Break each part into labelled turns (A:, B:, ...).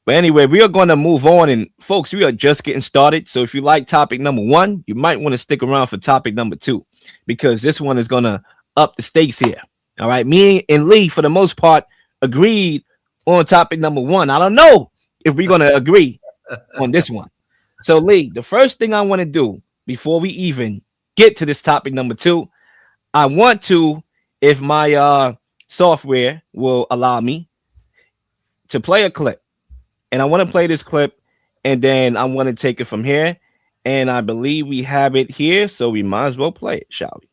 A: But anyway, we are going to move on, and folks, we are just getting started. So if you like topic number 1, you might want to stick around for topic number 2, because this one is going to up the stakes here. All right, me and Lee, for the most part, agreed on topic number 1. I don't know if we're going to agree on this one. So Lee, the first thing I want to do before we even get to this topic number 2, I want to, if my software will allow me, to play a clip. And I want to play this clip, and then I want to take it from here. And I believe we have it here, so we might as well play it, shall we?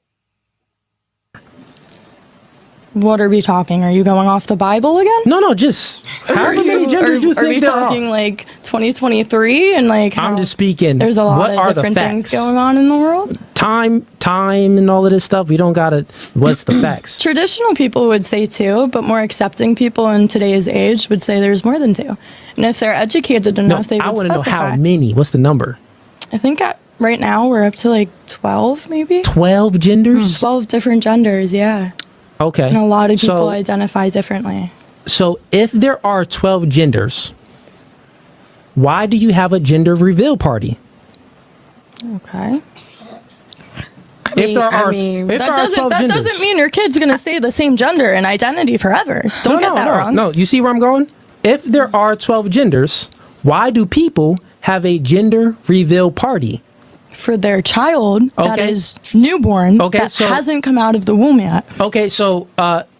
B: What are we talking? Are you going off the Bible again?
C: No, just how many genders you think there are?
B: Are we talking like 2023 and like
C: I'm just speaking.
B: There's a lot of different things going on in the world.
C: Time, and all of this stuff. We don't gotta. What's the facts?
B: Traditional people would say 2, but more accepting people in today's age would say there's more than 2. And if they're educated enough, they would
C: I want to know
B: specify.
C: how many. What's the number?
B: I think right now we're up to like 12, maybe.
C: 12 genders.
B: 12 different genders, yeah.
C: Okay.
B: And a lot of people identify differently.
C: So if there are 12 genders, why do you have a gender reveal party?
B: Okay.
C: That
B: doesn't mean your kid's going to stay the same gender and identity forever. Don't get that wrong.
C: No, you see where I'm going? If there are 12 genders, why do people have a gender reveal party?
B: For their child that is newborn, that hasn't come out of the womb yet.
C: Okay, so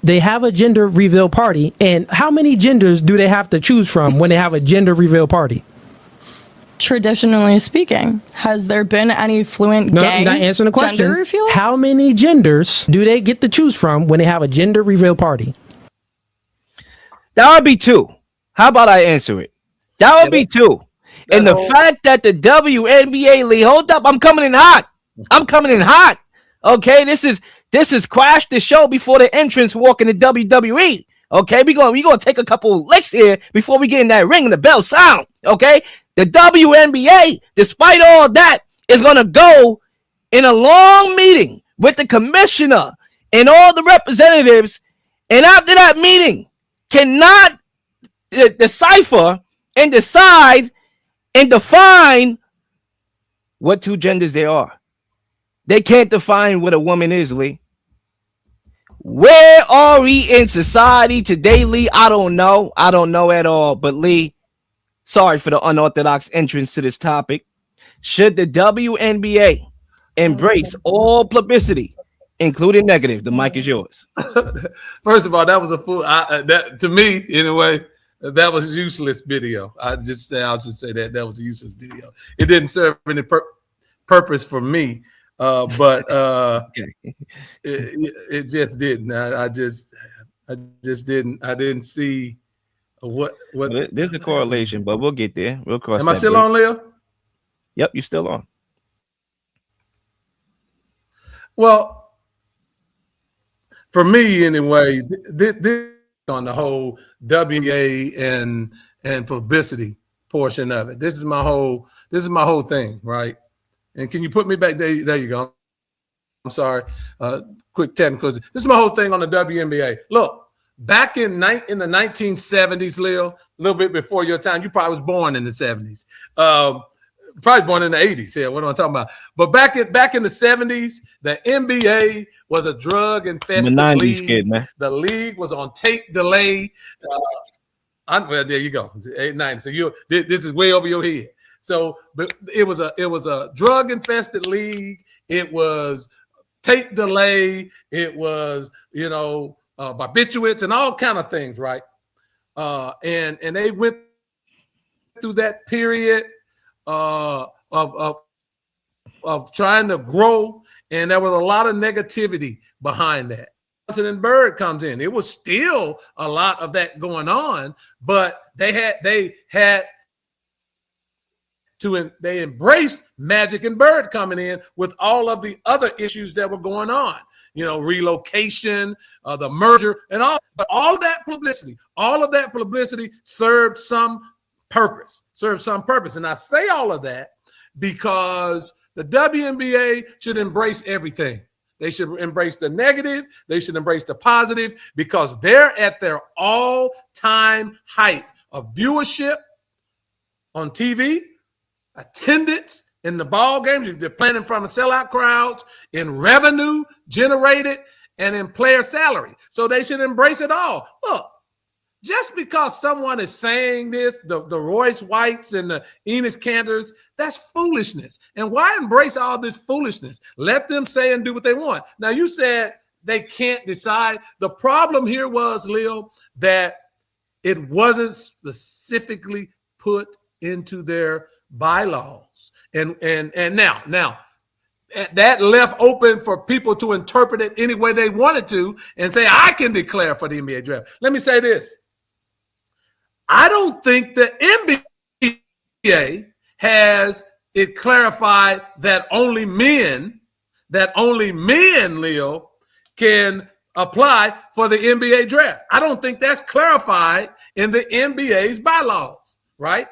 C: they have a gender reveal party, and how many genders do they have to choose from when they have a gender reveal party?
B: Traditionally speaking, has there been any fluent
C: No,
B: gay
C: you're not answering the question.
B: gender reveal?
C: How many genders do they get to choose from when they have a gender reveal party?
A: That would be 2. How about I answer it? That would be 2. And the fact that the WNBA, Lee, hold up, I'm coming in hot. Okay, this is Crash the show before the entrance walk in the WWE. Okay, we gonna take a couple licks here before we get in that ring and the bell sound. Okay, the WNBA, despite all that, is gonna go in a long meeting with the commissioner and all the representatives, and after that meeting, cannot decipher and decide and define what 2 genders they are. They can't define what a woman is, Lee. Where are we in society today, Lee? I don't know at all. But Lee, sorry for the unorthodox entrance to this topic. Should the WNBA embrace all publicity, including negative? The mic is yours.
D: First of all, that was a fool. That to me, anyway. That was a useless video. I'll just say that was a useless video. It didn't serve any purpose for me, but it just didn't. I just didn't. I didn't see what.
A: Well, there's the correlation, but we'll get there. We'll cross.
D: Am I still on, Leo?
A: Yep, you're still on.
D: Well, for me anyway, this on the whole WNBA and publicity portion of it. This is my whole thing, right? And can you put me back there? There you go. I'm sorry. Quick technical. This is my whole thing on the WNBA. Look, back in the 1970s, Leo, a little bit before your time, you probably was born in the 70s. Probably born in the 80s. Yeah, what am I talking about? But back in the 70s, the NBA was a drug infested league.
A: Kid, man.
D: The league was on tape delay. Well, there you go. 8-9. So this is way over your head. So, but it was a drug infested league. It was tape delay. It was barbiturates and all kind of things, right? And they went through that period of trying to grow, and there was a lot of negativity behind that. And Bird comes in. It was still a lot of that going on, but they embraced Magic and Bird coming in with all of the other issues that were going on, relocation, the merger, and all. But all of that publicity served some purpose. And I say all of that because the WNBA should embrace everything. They should embrace the negative. They should embrace the positive, because they're at their all-time height of viewership on TV, attendance in the ball games. They're playing in front of sellout crowds, in revenue generated, and in player salary. So they should embrace it all. Look, just because someone is saying this, the Royce Whites and the Enes Kanters, that's foolishness. And why embrace all this foolishness? Let them say and do what they want. Now, you said they can't decide. The problem here was, Lil, that it wasn't specifically put into their bylaws. And now that left open for people to interpret it any way they wanted to and say, I can declare for the NBA draft. Let me say this. I don't think the NBA has it clarified that only men, Leo, can apply for the NBA draft. I don't think that's clarified in the NBA's bylaws, right?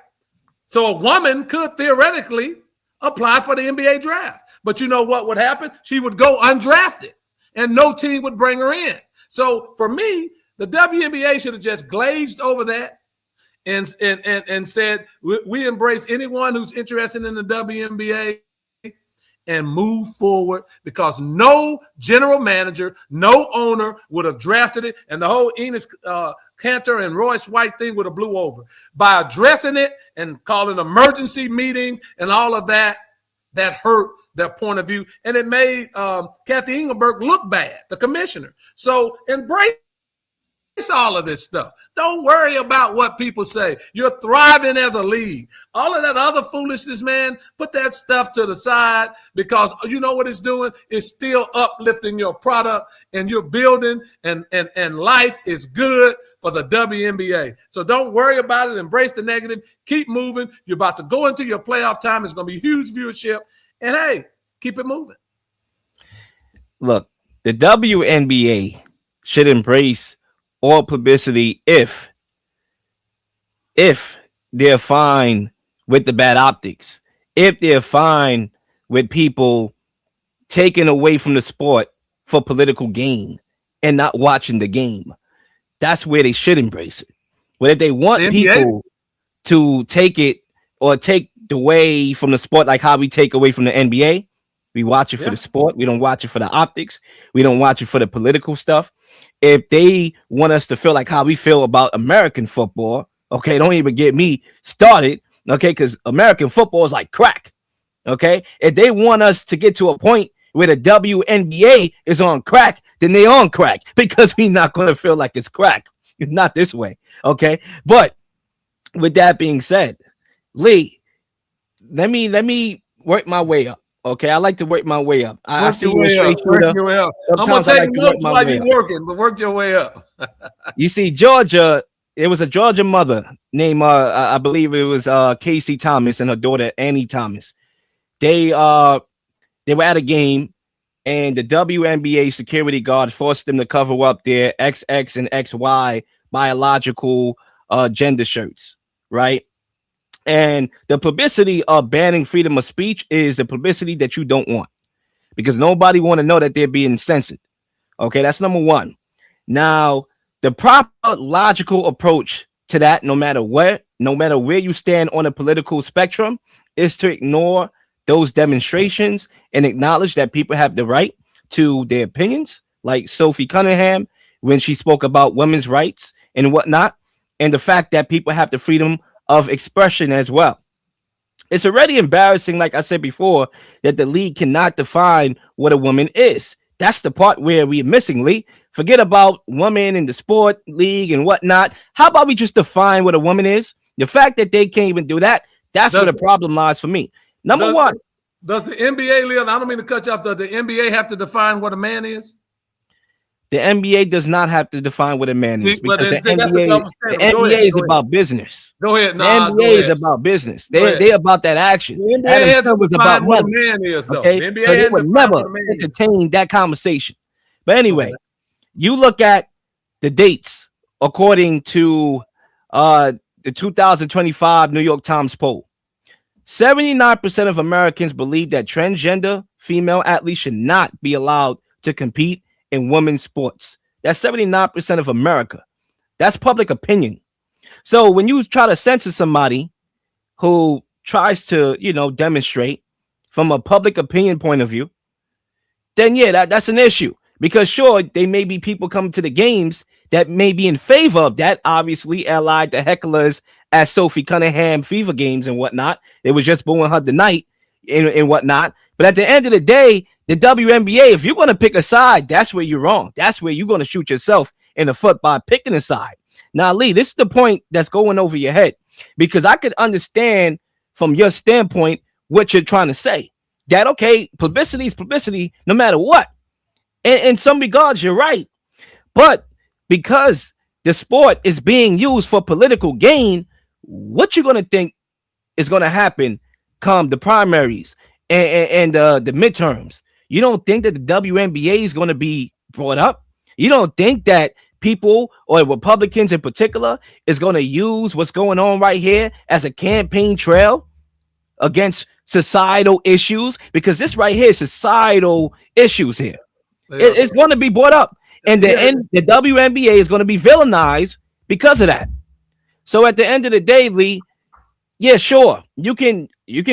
D: So a woman could theoretically apply for the NBA draft. But you know what would happen? She would go undrafted and no team would bring her in. So for me, the WNBA should have just glazed over that and said, we embrace anyone who's interested in the WNBA and move forward, because no general manager, no owner would have drafted it, and the whole Enes Kanter and Royce White thing would have blew over. By addressing it and calling emergency meetings and all of that, that hurt their point of view, and it made Kathy Engelberg look bad, the commissioner. So embrace all of this stuff. Don't worry about what people say. You're thriving as a league. All of that other foolishness, man, put that stuff to the side, because you know what it's doing? It's still uplifting your product, and you're building, and life is good for the WNBA. So don't worry about it. Embrace the negative. Keep moving. You're about to go into your playoff time. It's going to be huge viewership. And hey, keep it moving.
A: Look, the WNBA should embrace all publicity if they're fine with the bad optics, if they're fine with people taking away from the sport for political gain and not watching the game. That's where they should embrace it. But if they want people to take it or take away from the sport, like how we take away from the NBA, we watch it for the sport. We don't watch it for the optics. We don't watch it for the political stuff. If they want us to feel like how we feel about American football, okay, don't even get me started, okay, because American football is like crack, okay? If they want us to get to a point where the WNBA is on crack, then they on crack, because we're not going to feel like it's crack. It's not this way, okay? But with that being said, Lee, let me work my way up. Okay, I like to work my way up. I see you straight shooter.
D: I'm gonna take notes while you're working, but work your way up.
A: You see, Georgia, it was a Georgia mother named I believe it was Casey Thomas and her daughter Annie Thomas. They were at a game, and the WNBA security guard forced them to cover up their XX and XY biological gender shirts, right? And the publicity of banning freedom of speech is the publicity that you don't want, because nobody want to know that they're being censored. Okay, that's number one. Now, the proper logical approach to that, no matter where you stand on the political spectrum, is to ignore those demonstrations and acknowledge that people have the right to their opinions, like Sophie Cunningham when she spoke about women's rights and whatnot, and the fact that people have the freedom of expression as well. It's already embarrassing, like I said before, that the league cannot define what a woman is. That's the part where we're missing, Lee. Forget about women in the sport league and whatnot. How about we just define what a woman is? The fact that they can't even do that, that's where the problem lies for me. Number one.
D: Does the NBA, Leon, I don't mean to cut you off, does the NBA have to define what a man is?
A: The NBA does not have to define what a man is, because the NBA is about business.
D: Go ahead.
A: The NBA is about business. They're about that action.
D: The NBA was about what a man is, though.
A: Okay?
D: The NBA
A: so they would never entertain that conversation. But anyway, you look at the dates according to the 2025 New York Times poll. 79% of Americans believe that transgender female athletes should not be allowed to compete in women's sports. That's 79% of America. That's public opinion. So when you try to censor somebody who tries to, demonstrate from a public opinion point of view, then yeah, that's an issue. Because sure, they may be people coming to the games that may be in favor of that, obviously allied to hecklers at Sophie Cunningham FIFA games and whatnot. They was just booing her tonight and whatnot. But at the end of the day, the WNBA, if you're going to pick a side, that's where you're wrong. That's where you're going to shoot yourself in the foot by picking a side. Now, Lee, this is the point that's going over your head, because I could understand from your standpoint what you're trying to say. That, okay, publicity is publicity no matter what. And in some regards, you're right. But because the sport is being used for political gain, what you're going to think is going to happen come the primaries and the midterms? You don't think that the WNBA is going to be brought up? You don't think that people, or Republicans in particular, is going to use what's going on right here as a campaign trail against societal issues? Because this right here is societal issues here. It's going to be brought up, and the WNBA is going to be villainized because of that. So at the end of the day, Lee, yeah, sure, you can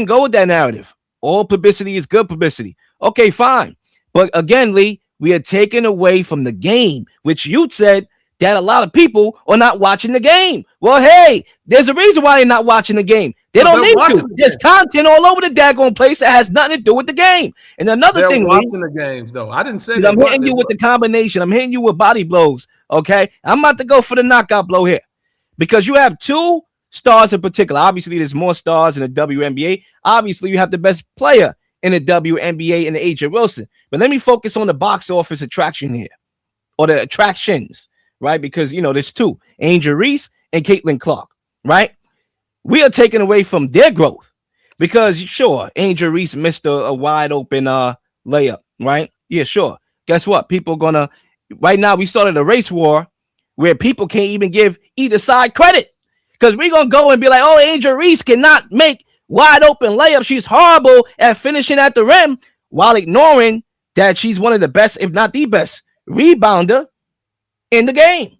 A: go with that narrative. All publicity is good publicity. Okay, fine. But again, Lee, we are taken away from the game, which you said that a lot of people are not watching the game. Well, hey, there's a reason why they're not watching the game. They don't need to. There's content all over the daggone place that has nothing to do with the game. And another thing,
D: watching the games, though. I didn't say that.
A: I'm hitting you with the combination. I'm hitting you with body blows. Okay, I'm about to go for the knockout blow here, because you have two stars in particular. Obviously, there's more stars in the WNBA. Obviously, you have the best player in the WNBA and AJ Wilson. But let me focus on the box office attraction here, or the attractions, right? Because there's two: Angel Reese and Caitlin Clark, right? We are taken away from their growth because, sure, Angel Reese missed a wide open layup, right? Yeah, sure. Guess what? People are gonna, right now, we started a race war where people can't even give either side credit, because we're gonna go and be like, oh, Angel Reese cannot make wide open layups. She's horrible at finishing at the rim, while ignoring that she's one of the best, if not the best, rebounder in the game.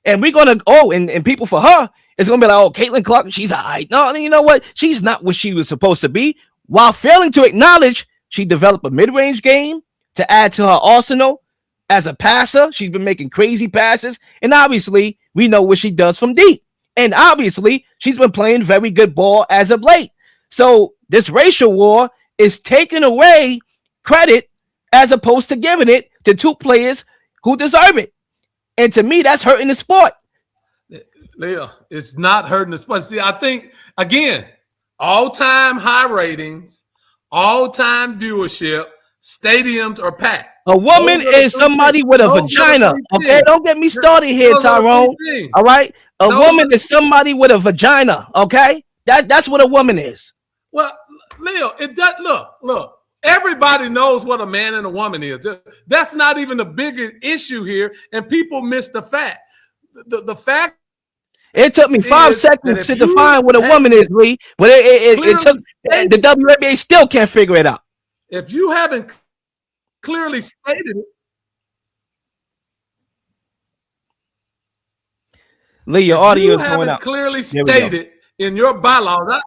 A: And we're gonna and people for her, it's gonna be like, oh, Caitlin Clark, she's all right. No, you know what? She's not what she was supposed to be, while failing to acknowledge she developed a mid-range game to add to her arsenal as a passer. She's been making crazy passes, and obviously we know what she does from deep. And obviously she's been playing very good ball as of late. So this racial war is taking away credit as opposed to giving it to two players who deserve it. And to me, that's hurting the sport.
D: Yeah, it's not hurting the sport. See, I think, again, all-time high ratings, all-time viewership, stadiums are packed.
A: A woman is somebody with a vagina. Okay, don't get me started here, Tyrone. All right, a woman is somebody with a vagina. Okay, that's what a woman is.
D: Well, Leo, it does. Look. Everybody knows what a man and a woman is. That's not even the bigger issue here, and people miss the fact. The fact.
A: It took me 5 seconds to define what a woman is, Lee, but it took the WNBA still can't figure it out.
D: If you haven't clearly stated it,
A: Lee, your audio is going out.
D: Clearly stated in your bylaws.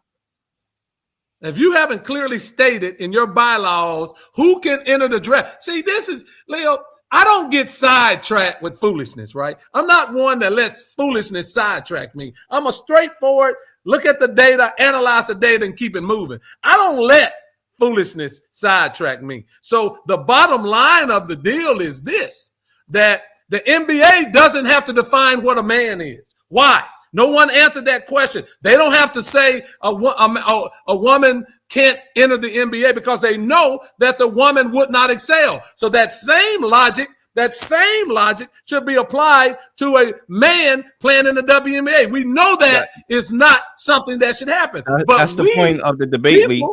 D: If you haven't clearly stated in your bylaws who can enter the draft, see, this is, Leo, I don't get sidetracked with foolishness, right? I'm not one that lets foolishness sidetrack me. I'm a straightforward, look at the data, analyze the data, and keep it moving. I don't let foolishness sidetrack me. So the bottom line of the deal is this, that the NBA doesn't have to define what a man is. Why? No one answered that question. They don't have to say a woman can't enter the NBA, because they know that the woman would not excel. So that same logic should be applied to a man playing in the WNBA. We know that is not something that should happen.
A: But that's the point of the debate, Lee,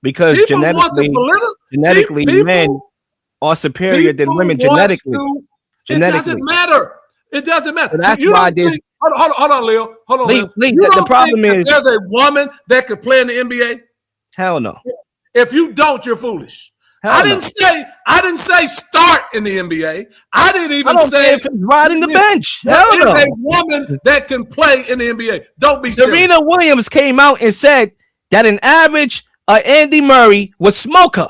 A: because genetically men are superior than women genetically.
D: It doesn't matter. It doesn't matter.
A: So that's why there's.
D: Hold on, Leo. Hold on.
A: Lee, the problem is
D: there's a woman that could play in the NBA.
A: Hell no.
D: If you don't, you're foolish. I didn't say start in the NBA. I didn't
A: I
D: even
A: don't
D: say
A: care if it's riding the bench.
D: there
A: Hell
D: is
A: no.
D: a woman that can play in the NBA. Don't be silly.
A: Serena Williams came out and said that an average Andy Murray would smoke her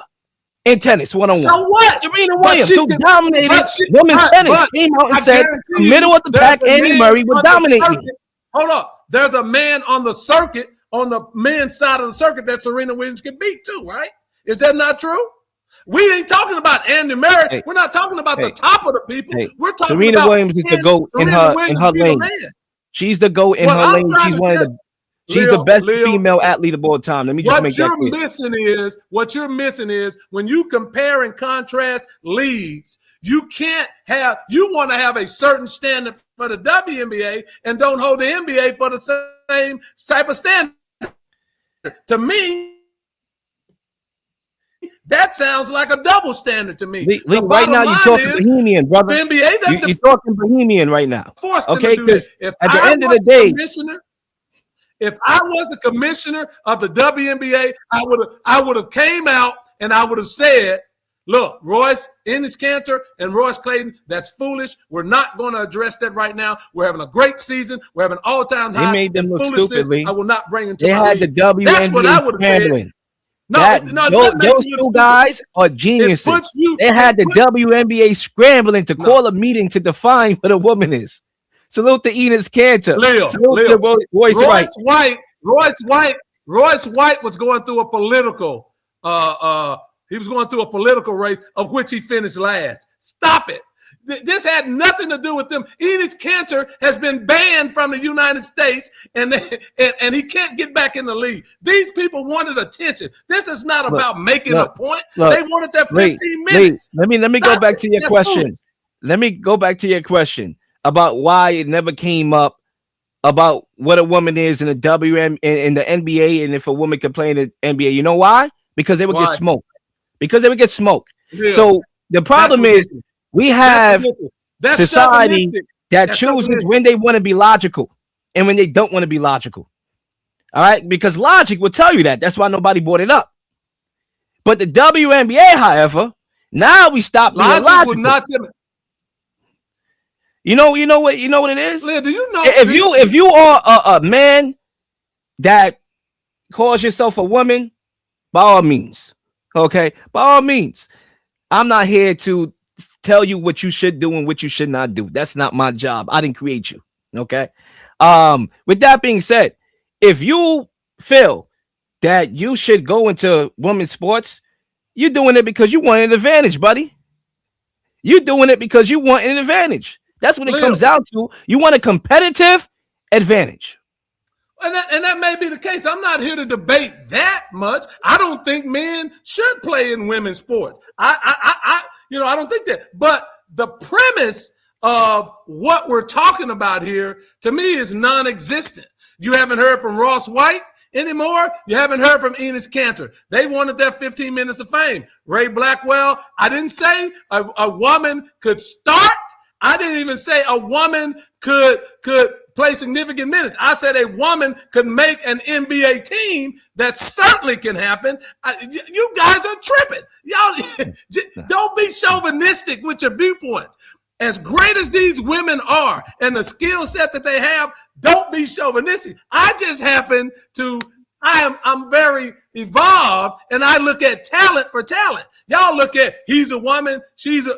A: in tennis one-on-one.
D: So what?
A: Serena Williams, who dominated women's tennis, came out and said the middle of the pack Andy Murray would dominate me.
D: Hold up. There's a man on the circuit, on the men's side of the circuit, that Serena Williams can beat too, right? Is that not true? We ain't talking about Andy Murray.
A: Hey,
D: we're not talking about the top of the people. We're talking
A: Serena
D: about
A: Williams is the GOAT in her lane. She's the GOAT in her lane. She's one of the She's the best female athlete of all time. Let me just make that clear.
D: What you're missing is when you compare and contrast leagues, you can't have, you want to have a certain standard for the WNBA and don't hold the NBA for the same type of standard. To me, that sounds like a double standard to me.
A: Right now, you're talking Bohemian, brother.
D: The NBA
A: you're talking Bohemian right now.
D: Okay, because
A: at the end of the day,
D: if I was a commissioner of the WNBA, I would have came out and I would have said, look, Royce, Enes Kanter, and Royce Clayton, that's foolish. We're not going to address that right now. We're having a great season. We're having all-time high.
A: They made them look stupidly.
D: I will not bring into
A: my
D: league.
A: They had the WNBA
D: That's what I would have said.
A: Those two guys are geniuses. They had the WNBA scrambling to call a meeting to define what a woman is. Salute to Enes Kanter.
D: Royce White was going through a political he was going through a political race of which he finished last. Stop it. This had nothing to do with them. Enes Kanter has been banned from the United States and he can't get back in the league. These people wanted attention. This is not about making a point. They wanted that 15 minutes.
A: Let me go back to your question. Let me go back to your question about why it never came up about what a woman is in the WM in the NBA and if a woman can play in the NBA. You know why? Because they would get smoked. Because they would get smoked. Yeah. So the problem is we have society that chooses when they want to be logical and when they don't want to be logical. All right, because logic will tell you that. That's why nobody brought it up. But the WNBA, however, now we stop being logical. Would not tell me. You know what it is?
D: Leah, do you know
A: if you are a man that calls yourself a woman, by all means, okay, by all means, I'm not here to tell you what you should do and what you should not do. That's not my job. I didn't create you. Okay. With that being said, if you feel that you should go into women's sports, you're doing it because you want an advantage, buddy. You're doing it because you want an advantage. That's what it comes down to. You want a competitive advantage.
D: And that may be the case. I'm not here to debate that much. I don't think men should play in women's sports. I don't think that. But the premise of what we're talking about here, to me, is non-existent. You haven't heard from Royce White anymore. You haven't heard from Enes Kanter. They wanted their 15 minutes of fame. Ray Blackwell, I didn't say a woman could start. I didn't even say a woman could play significant minutes. I said a woman could make an NBA team. That certainly can happen. You guys are tripping. Y'all don't be chauvinistic with your viewpoints. As great as these women are and the skill set that they have, don't be chauvinistic. I just happen to I'm very evolved, and I look at talent for talent. Y'all look at he's a woman, she's a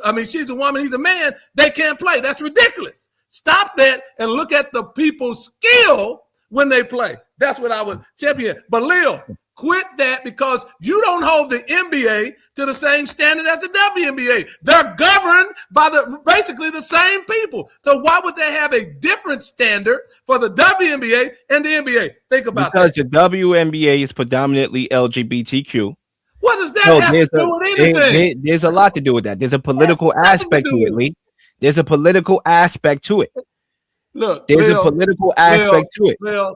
D: woman, he's a man. They can't play. That's ridiculous. Stop that and look at the people's skill when they play. That's what I would champion. But Lil, quit that because you don't hold the NBA to the same standard as the WNBA. They're governed by basically the same people. So why would they have a different standard for the WNBA and the NBA? Think about that.
A: Because the WNBA is predominantly LGBTQ.
D: What does that have to do with anything?
A: There's a lot to do with that. There's a political aspect to it, Lee. There's a political aspect to it.
D: Look,
A: there's a political aspect to it.
D: Well,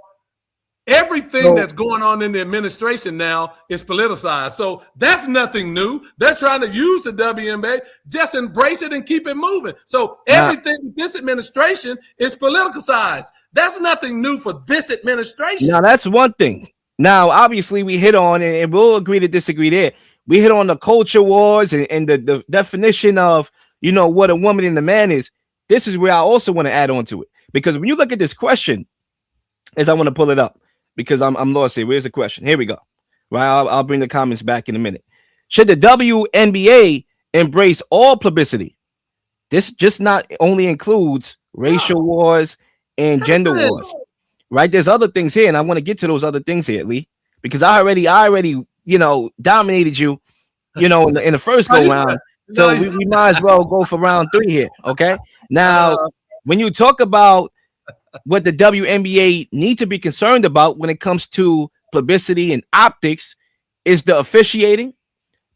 D: everything that's going on in the administration now is politicized. So that's nothing new. They're trying to use the WNBA. Just embrace it and keep it moving. So everything with this administration is politicized. That's nothing new for this administration.
A: Now, that's one thing. Now, obviously, we hit on, and we'll agree to disagree there. We hit on the culture wars and the definition of what a woman and a man is. This is where I also want to add on to it, because when you look at this question, as I want to pull it up, because I'm lost here. Where's the question? Here we go. Right, I'll bring the comments back in a minute. Should the WNBA embrace all publicity? This just not only includes racial wars and gender wars, right? There's other things here, and I want to get to those other things here, Lee, because I already dominated you, in the first go round. So we might as well go for round 3 here. Okay. Now, when you talk about what the WNBA need to be concerned about when it comes to publicity and optics, is the officiating,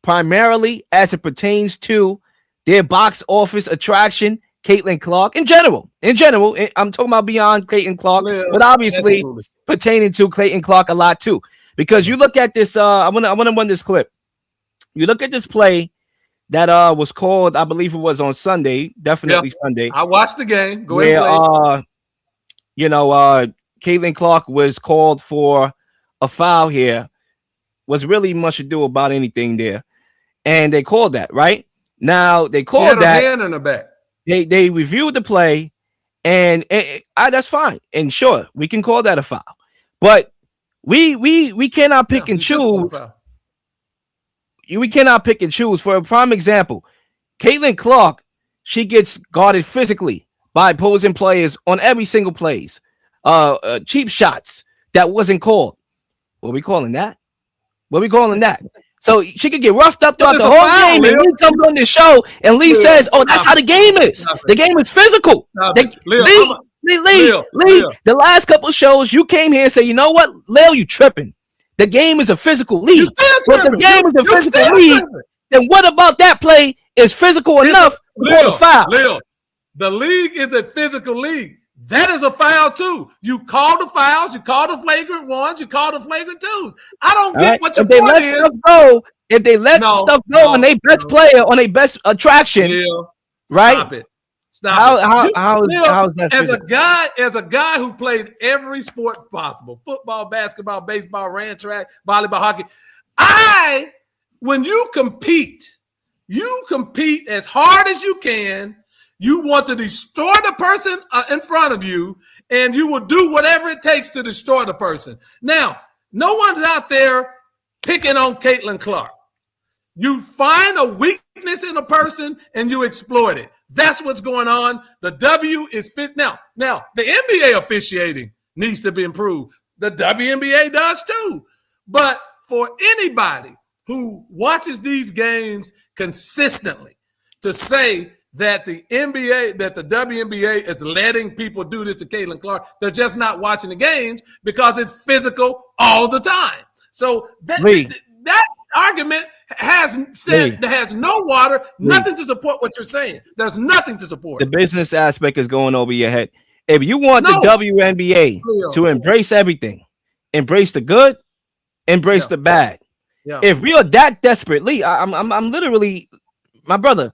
A: primarily as it pertains to their box office attraction, Caitlin Clark. In general, I'm talking about beyond Caitlin Clark, but obviously pertaining to Caitlin Clark a lot too. Because you look at this, I want to run this clip. You look at this play that was called, I believe it was on Sunday, definitely Sunday.
D: I watched the game. Go ahead.
A: Caitlin Clark was called for a foul here. Was really much ado about anything there, and they called that, right? Now they called that.
D: Hand in the back.
A: They reviewed the play, and that's fine. And sure, we can call that a foul, but we cannot pick and choose. We cannot pick and choose. For a prime example, Caitlin Clark, she gets guarded physically by opposing players on every single plays. Cheap shots that wasn't called. What are we calling that? So she could get roughed up throughout the whole game, and Lee comes on the show, and Lee says, "Oh, that's how the game is. The game is physical." Lee, the last couple shows you came here and said, "You know what, Lil, you tripping. The game is a physical league. If the game is a physical league, then what about that play is physical enough to call the foul?"
D: Lil, the league is a physical league. That is a foul too. You call the fouls, you call the flagrant ones, you call the flagrant twos. I don't get what your point is.
A: If they let stuff go on their best player, on their best attraction, right?
D: Stop it. Stop it.
A: How is that
D: as a guy who played every sport possible, football, basketball, baseball, ran track, volleyball, hockey. When you compete as hard as you can. You want to destroy the person in front of you, and you will do whatever it takes to destroy the person. Now, no one's out there picking on Caitlin Clark. You find a weakness in a person, and you exploit it. That's what's going on. The W is fit. Now, the NBA officiating needs to be improved. The WNBA does too. But for anybody who watches these games consistently to say that the WNBA is letting people do this to Caitlin Clark, they're just not watching the games because it's physical all the time. So that argument has no water, nothing to support what you're saying. There's nothing to support.
A: The business aspect is going over your head. If you want the WNBA to embrace everything, embrace the good, embrace the bad. Yeah. If we are that desperate, Lee, I'm literally, my brother.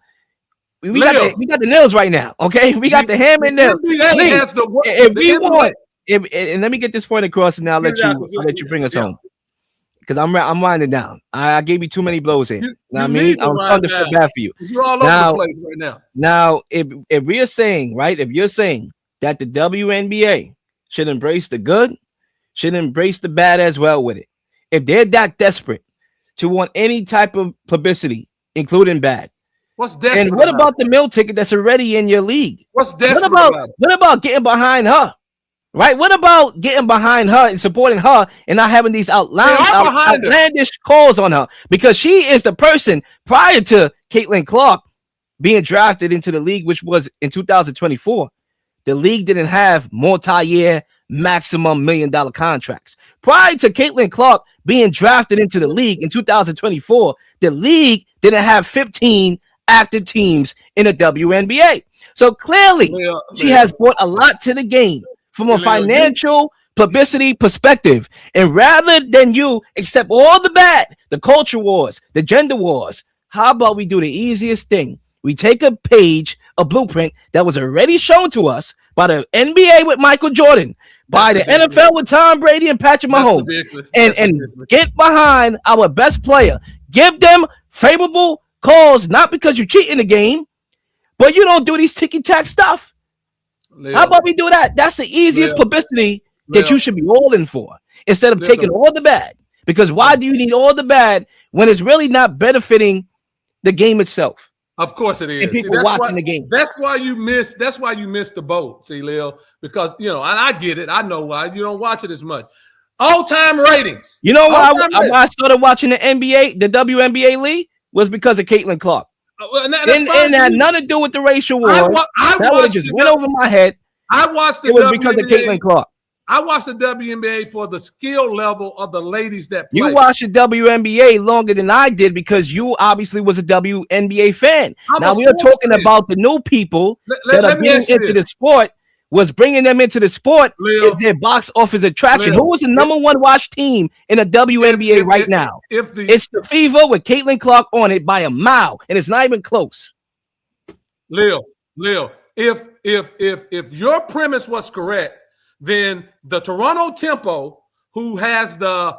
A: We got the nails right now, okay? We got the hammer and nails. And let me get this point across, and I'll let you bring us home, because I'm winding down. I gave you too many blows here. I'm starting to feel bad for you.
D: You're all over the place right now.
A: Now, if we are saying, right, if you're saying that the WNBA should embrace the good, should embrace the bad as well with it. If they're that desperate to want any type of publicity, including bad.
D: What's desperate?
A: And what about the meal ticket that's already in your league?
D: What's desperate
A: What about getting behind her? Right? What about getting behind her and supporting her and not having these outlandish calls on her? Because she is the person prior to Caitlin Clark being drafted into the league, which was in 2024. The league didn't have multi-year maximum $1 million contracts. Prior to Caitlin Clark being drafted into the league in 2024, the league didn't have 15 active teams in the WNBA. So clearly, she has brought a lot to the game from a financial publicity perspective. And rather than you accept all the bad, the culture wars, the gender wars, how about we do the easiest thing? We take a page, a blueprint that was already shown to us by the NBA with Michael Jordan, by the NFL with Tom Brady and Patrick Mahomes, and get behind our best player. Give them favorable calls, not because you cheat in the game, but you don't do these ticky-tack stuff.
D: Lil,
A: How about we do that? That's the easiest publicity that you should be all in for, instead of taking all the bad. Because why do you need all the bad when it's really not benefiting the game itself?
D: Of course it is.
A: And people watching the game.
D: That's why you missed the boat. See, Lil, because and I get it. I know why you don't watch it as much. All-time ratings.
A: You know why I started watching the NBA, the WNBA league, was because of Caitlin Clark. And had nothing to do with the racial war. That would have just went over my head.
D: I watched
A: it was because of Caitlin Clark.
D: I watched the WNBA for the skill level of the ladies that play.
A: You watched the WNBA longer than I did because you obviously was a WNBA fan. Now we are talking about the new people that are getting into the sport. Was bringing them into the sport is their box office attraction. Who was the number one watched team in the WNBA right now? It's the Fever with Caitlin Clark on it by a mile, and it's not even close.
D: Lil, if your premise was correct, then the Toronto Tempo, who has the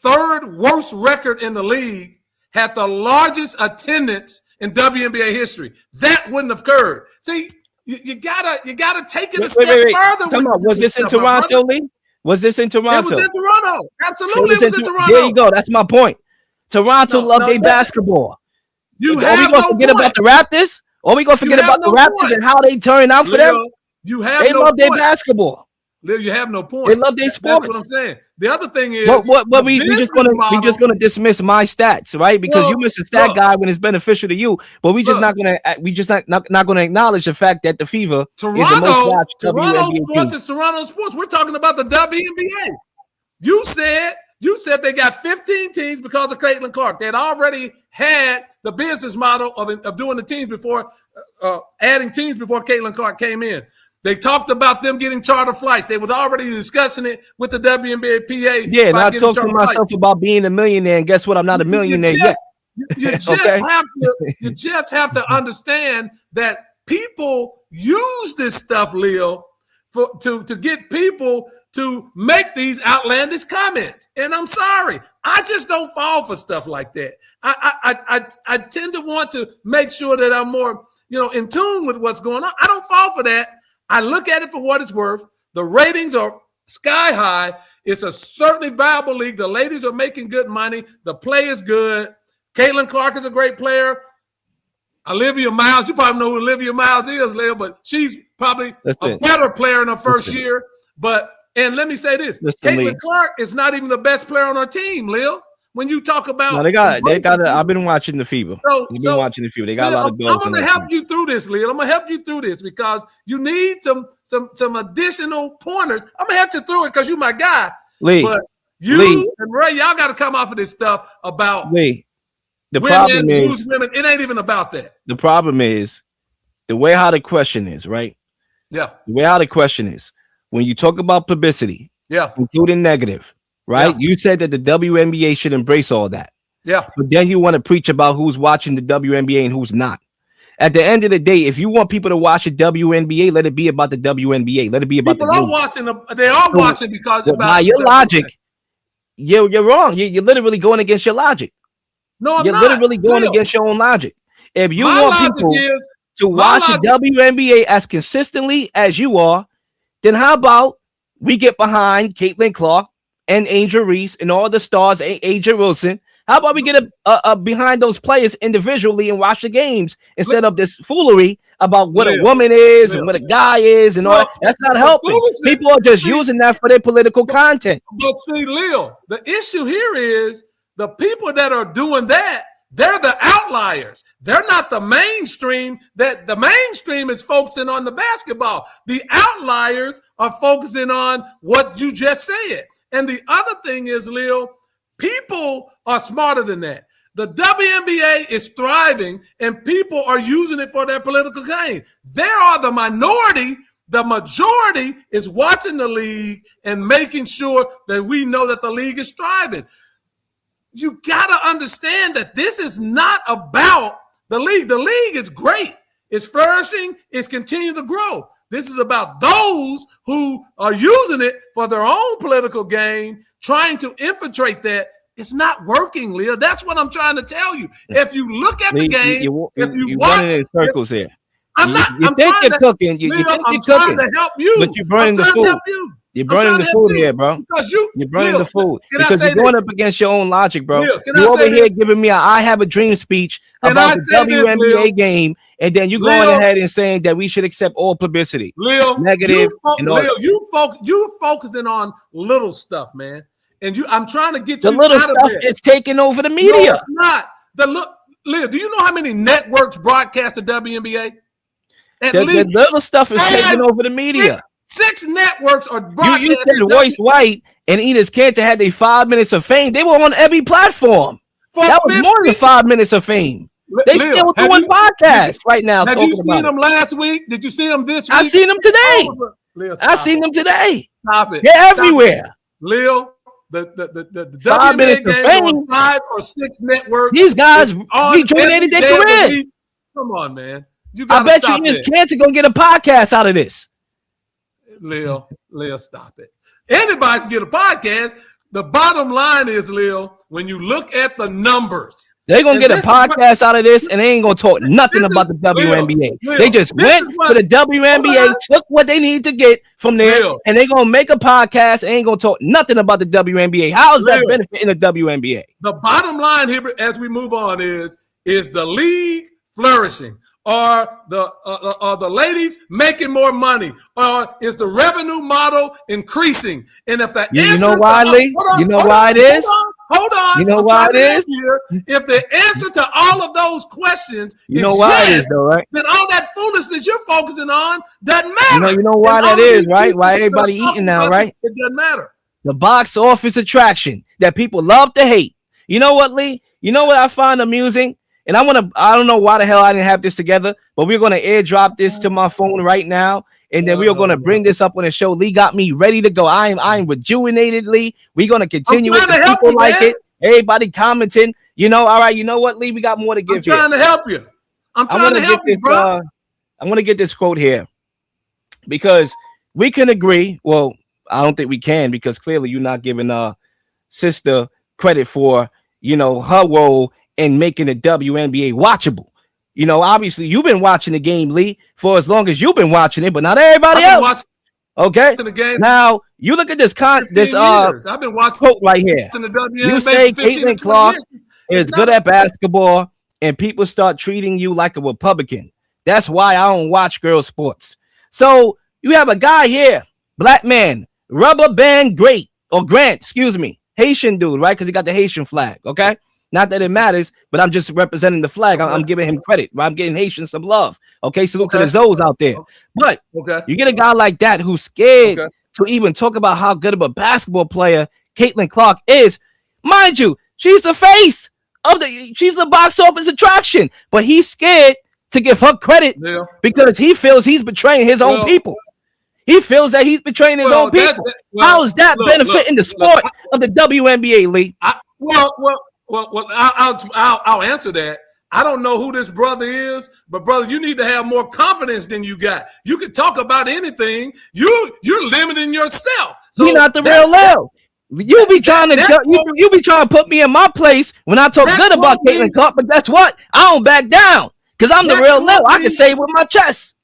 D: third worst record in the league, had the largest attendance in WNBA history. That wouldn't have occurred. See, you gotta take it a step further.
A: Come on, was this in Toronto, Lee? Was this in Toronto?
D: It was in Toronto. Absolutely, it was in Toronto.
A: There you go. That's my point. Toronto love their basketball. Are we gonna forget about the Raptors? Or are we gonna forget about the Raptors and how they turn out for them? They love their basketball.
D: Lil, you have no point.
A: They love their sports.
D: That's what I'm saying. The other thing is,
A: but we just gonna dismiss my stats, right? Because you miss a stat guy when it's beneficial to you. But we just not gonna acknowledge the fact that the Fever is the most watched
D: Toronto
A: WNBA
D: sports
A: team.
D: is Toronto sports. We're talking about the WNBA. You said they got 15 teams because of Caitlin Clark. They had already had the business model of doing the teams before, adding teams before Caitlin Clark came in. They talked about them getting charter flights. They was already discussing it with the WNBA PA.
A: Yeah, and I talked to myself about being a millionaire, and guess what? I'm not a millionaire yet.
D: You just have to understand that people use this stuff, Leo, to get people to make these outlandish comments. And I'm sorry, I just don't fall for stuff like that. I tend to want to make sure that I'm more, in tune with what's going on. I don't fall for that. I look at it for what it's worth. The ratings are sky high. It's a certainly viable league. The ladies are making good money. The play is good. Caitlin Clark is a great player. Olivia Miles, you probably know who Olivia Miles is, Leo, but she's probably a better player in her first year. And let me say this, Caitlin Clark is not even the best player on her team, Leo. When you talk about
A: I've been watching the Fever. You've been watching the Fever. They got a lot of goals.
D: I'm gonna help you through this, Leo. I'm gonna help you through this because you need some additional pointers. I'm gonna help you through it because you're my guy.
A: Lee,
D: but you and Ray, y'all got to come off of this stuff about
A: Lee. The
D: women
A: problem is
D: lose women. It ain't even about that.
A: The problem is the way how the question is, right?
D: Yeah.
A: The way how the question is when you talk about publicity, including negative. Right? Yeah. You said that the WNBA should embrace all that.
D: Yeah.
A: But then you want to preach about who's watching the WNBA and who's not. At the end of the day, if you want people to watch the WNBA, let it be about the WNBA. Let it be about
D: people are watching. They are watching because
A: by your logic, you're wrong. You're literally going against your logic.
D: No,
A: you're literally going against your own logic. If you want people to watch the WNBA as consistently as you are, then how about we get behind Caitlin Clark and Angel Reese and all the stars, AJ Wilson. How about we get behind those players individually and watch the games instead of this foolery about what a woman is and what a guy is and all that? That's not helping. People are just using that for their political content.
D: But see, Leo, the issue here is the people that are doing that, they're the outliers. They're not the mainstream. That the mainstream is focusing on the basketball. The outliers are focusing on what you just said. And the other thing is, Leo, people are smarter than that. The WNBA is thriving, and people are using it for their political gain. There are the minority. The majority is watching the league and making sure that we know that the league is thriving. You got to understand that this is not about the league. The league is great. It's flourishing. It's continuing to grow. This is about those who are using it for their own political gain, trying to infiltrate that. It's not working, Leah. That's what I'm trying to tell you. If you look at the game, if you watch
A: running in circles here.
D: I'm not.
A: You
D: I'm
A: think
D: trying
A: you're
D: to,
A: cooking. You
D: Leo,
A: think
D: I'm
A: you're
D: trying
A: cooking.
D: to help you.
A: But you're burning the
D: I'm trying to
A: food.
D: help you.
A: You're
D: I'm
A: burning
D: trying
A: the
D: to help
A: food
D: you.
A: here, bro.
D: Because you,
A: You're burning
D: Leo,
A: the food
D: can I
A: because
D: say
A: you're going
D: this?
A: up against your own logic, bro.
D: Leo, can
A: You
D: I
A: over
D: say
A: here
D: this?
A: giving me a "I have a dream" speech
D: Can
A: about
D: I
A: the
D: say this,
A: WNBA
D: Leo?
A: game, and then you going
D: Leo,
A: ahead and saying that we should accept all publicity,
D: Leo,
A: negative, and all.
D: Leo, you focusing on little stuff, man. And I'm trying to get
A: The
D: you
A: little
D: out of
A: stuff
D: there.
A: is taking over the
D: No,
A: media.
D: it's not. Leo, do you know how many networks broadcast the WNBA? At
A: The
D: least
A: little stuff is
D: five,
A: taking over the media.
D: Six networks are
A: You
D: broadcasting.
A: said Royce White and Enes Kanter had their 5 minutes of fame. They were on every platform. That was more than 5 minutes of fame. They
D: Leo,
A: still doing podcasts right now.
D: Have
A: talking
D: you seen
A: about
D: them last week? Did you see them this week?
A: I seen them today.
D: Leo,
A: I seen them today.
D: Stop it.
A: They're everywhere.
D: Leo, the
A: 5
D: WNBA
A: minutes of
D: games
A: fame.
D: on 5 or 6 networks.
A: These guys
D: on
A: rejuvenated their
D: every day of the
A: career.
D: week. Come on, man. You
A: I
D: gotta
A: bet you
D: stop
A: Enes
D: that.
A: Kanter gonna get a podcast out of this.
D: Leo, stop it. Anybody can get a podcast. The bottom line is, Leo, when you look at the numbers,
A: they're gonna get a podcast out of this, and they ain't gonna talk nothing about the WNBA.
D: Leo,
A: they just went to the WNBA, took what they need to get from there, and they're gonna make a podcast and ain't gonna talk nothing about the WNBA. How is that benefiting the WNBA?
D: The bottom line here, as we move on, is the league flourishing? Are the ladies making more money? Or is the revenue model increasing? And if the
A: you know why, Lee? You know why it is?
D: Hold on.
A: You know why it is?
D: If the answer to all of those questions
A: you know why
D: yes,
A: it is, though, right?
D: then all that foolishness you're focusing on doesn't matter.
A: You know why that is, right? Why everybody eating now, right?
D: It doesn't matter.
A: The box office attraction that people love to hate. You know what, Lee? You know what I find amusing? And I don't know why the hell I didn't have this together, but we're going to airdrop this to my phone right now. And then we are going to bring this up on the show. Lee got me ready to go. I'm rejuvenated, Lee. We're going to continue with the people like it. Everybody commenting. You know, all right. You know what, Lee? We got more to give here.
D: I'm trying to help you. I'm trying to help you, bro.
A: I'm going to get this quote here because we can agree. Well, I don't think we can because clearly you're not giving sister credit for, her role in making the WNBA watchable. You know, obviously you've been watching the game, Lee, for as long as you've been watching it, but not everybody else. Okay. Now you look at this I've been watching quote right here. You say Caitlin Clark is good at basketball, and people start treating you like a Republican. That's why I don't watch girl sports. So you have a guy here, black man, rubber band Grant, Haitian dude, right? Because he got the Haitian flag. Okay. Not that it matters, but I'm just representing the flag. I'm giving him credit. I'm getting Haitians some love. Okay, salute to the Zoes out there. But you get a guy like that who's scared to even talk about how good of a basketball player Caitlin Clark is. Mind you, she's the face of she's the box office attraction, but he's scared to give her credit because he feels he's betraying his own people. He feels that he's betraying his own people. How is that benefiting the sport of the WNBA, Lee?
D: Well, I'll answer that. I don't know who this brother is, but brother, you need to have more confidence than you got. You can talk about anything. You're limiting yourself. So
A: you're not the real Lil. You be trying to put me in my place when I talk good about Caitlin Clark, but that's what? I don't back down because I'm the real Lil. I can say it with my chest.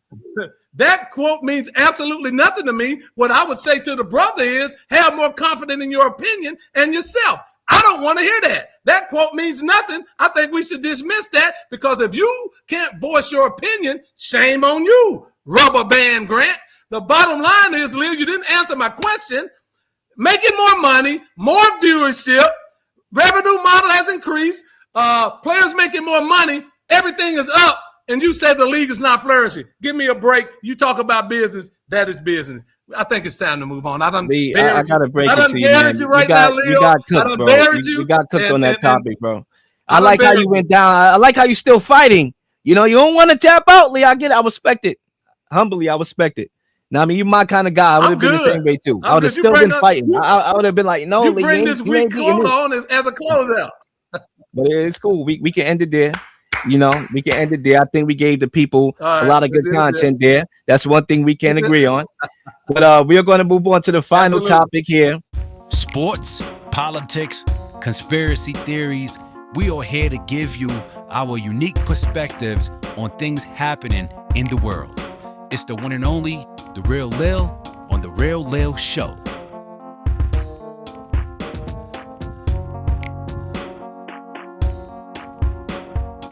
D: That quote means absolutely nothing to me. What I would say to the brother is have more confidence in your opinion and yourself. I don't want to hear that. That quote means nothing. I think we should dismiss that because if you can't voice your opinion, shame on you, rubber band Grant. The bottom line is, Lil, you didn't answer my question. Making more money, more viewership, revenue model has increased, players making more money, everything is up, and you say the league is not flourishing. Give me a break. You talk about business, that is business. I think it's time to move on. I gotta break it to you, man. You got cooked, bro. You got cooked on that topic, bro. I like how you went down. I like how you still fighting. You don't want to tap out, Lee. I get it. I respect it. Humbly, I respect it. Now, I mean, you're my kind of guy. I would have been the same way too. I would have still been fighting. I would have been like, no, Lee. You bring this weak quote on as a closeout. But it's cool. We can end it there. We can end it there. I think we gave the people a lot of good content there. That's one thing we can agree on. But we are going to move on to the final topic here.
E: Sports, politics, conspiracy theories, We are here to give you our unique perspectives on things happening in the world. It's the one and only The Real Lil on The Real Lil Show.